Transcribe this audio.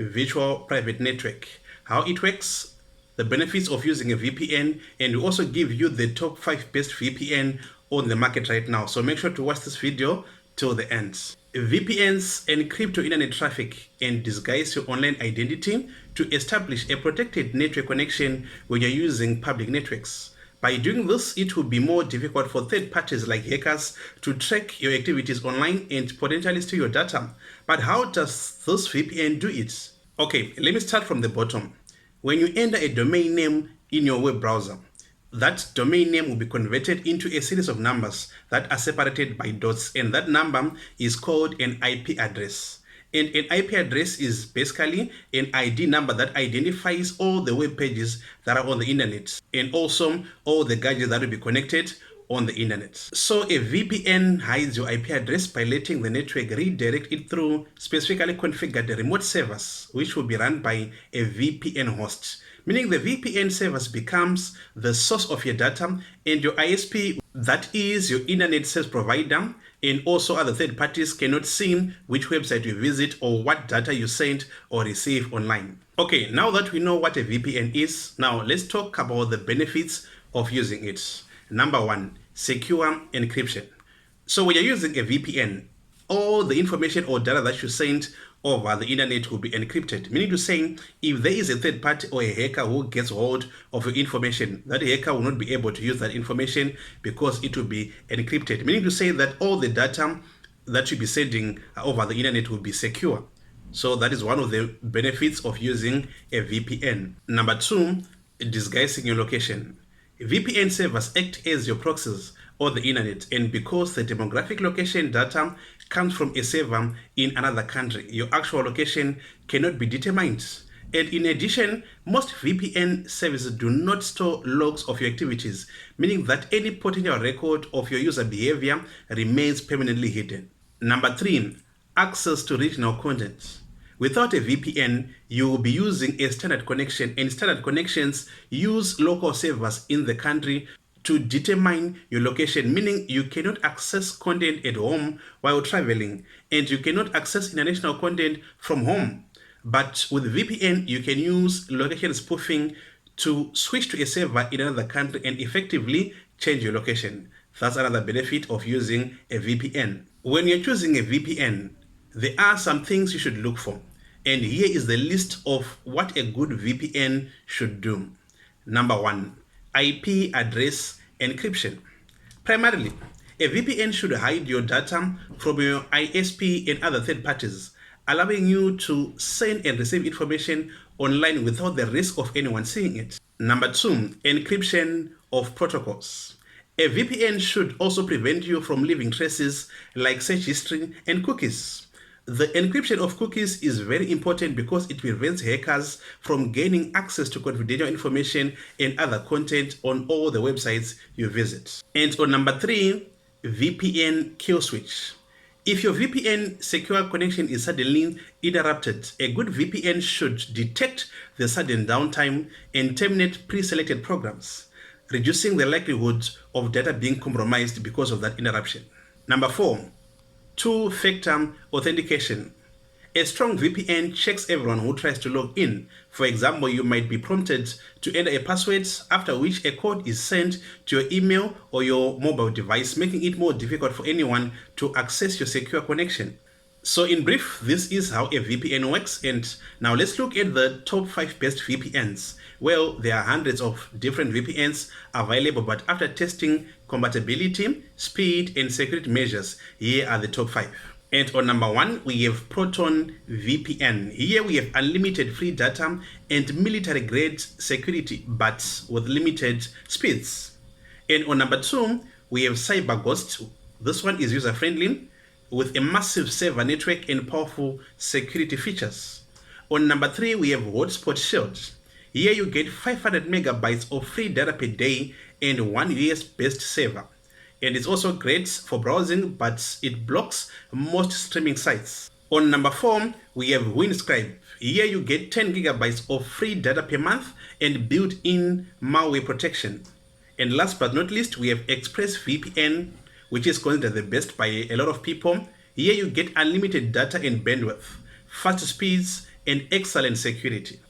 virtual private network, how it works, the benefits of using a VPN, and we also give you the top 5 best VPN on the market right now. So make sure to watch this video till the end. VPNs encrypt your internet traffic and disguise your online identity to establish a protected network connection when you're using public networks. By doing this, it will be more difficult for third parties like hackers to track your activities online and potentially steal your data. But how does this VPN do it? Okay, let me start from the bottom. When you enter a domain name in your web browser, that domain name will be converted into a series of numbers that are separated by dots, and that number is called an IP address. And an IP address is basically an ID number that identifies all the web pages that are on the internet and also all the gadgets that will be connected on the internet. So a VPN hides your IP address by letting the network redirect it through specifically configured remote servers, which will be run by a VPN host, meaning the VPN service becomes the source of your data, and your ISP, that is your internet service provider, and also other third parties cannot see which website you visit or what data you send or receive online. Okay, now that we know what a VPN is, now let's talk about the benefits of using it. Number 1, secure encryption. So when you're using a VPN, all the information or data that you send over the internet will be encrypted, meaning to say if there is a third party or a hacker who gets hold of your information, that hacker will not be able to use that information because it will be encrypted, meaning to say that all the data that you'll be sending over the internet will be secure. So that is one of the benefits of using a VPN. Number 2, disguising your location. VPN servers act as your proxies on the internet, and because the demographic location data comes from a server in another country, your actual location cannot be determined. And in addition, most VPN services do not store logs of your activities, meaning that any potential record of your user behavior remains permanently hidden. Number 3, access to regional content. Without a VPN, you will be using a standard connection, and standard connections use local servers in the country to determine your location, meaning you cannot access content at home while traveling, and you cannot access international content from home. But with VPN, you can use location spoofing to switch to a server in another country and effectively change your location. That's another benefit of using a VPN. When you're choosing a VPN, there are some things you should look for. And here is the list of what a good VPN should do. Number 1, IP address encryption. Primarily, a VPN should hide your data from your ISP and other third parties, allowing you to send and receive information online without the risk of anyone seeing it. Number 2, encryption of protocols. A VPN should also prevent you from leaving traces like search history and cookies. The encryption of cookies is very important because it prevents hackers from gaining access to confidential information and other content on all the websites you visit. And on number 3, VPN kill switch. If your VPN secure connection is suddenly interrupted, a good VPN should detect the sudden downtime and terminate pre-selected programs, reducing the likelihood of data being compromised because of that interruption. Number 4, two-factor authentication. A strong VPN checks everyone who tries to log in. For example, you might be prompted to enter a password, after which a code is sent to your email or your mobile device, making it more difficult for anyone to access your secure connection. So in brief, this is how a VPN works. And now let's look at the top 5 best VPNs. Well, there are hundreds of different VPNs available, but after testing compatibility, speed, and security measures, here are the top 5. And on number 1, we have Proton VPN. Here we have unlimited free data and military-grade security, but with limited speeds. And on number 2, we have CyberGhost. This one is user-friendly, with a massive server network and powerful security features. On number 3, we have Hotspot Shield. Here you get 500 megabytes of free data per day and 1 US-based server. And it's also great for browsing, but it blocks most streaming sites. On number 4, we have Windscribe. Here you get 10 gigabytes of free data per month and built-in malware protection. And last but not least, we have ExpressVPN, which is considered the best by a lot of people. Here you get unlimited data and bandwidth, fast speeds, and excellent security.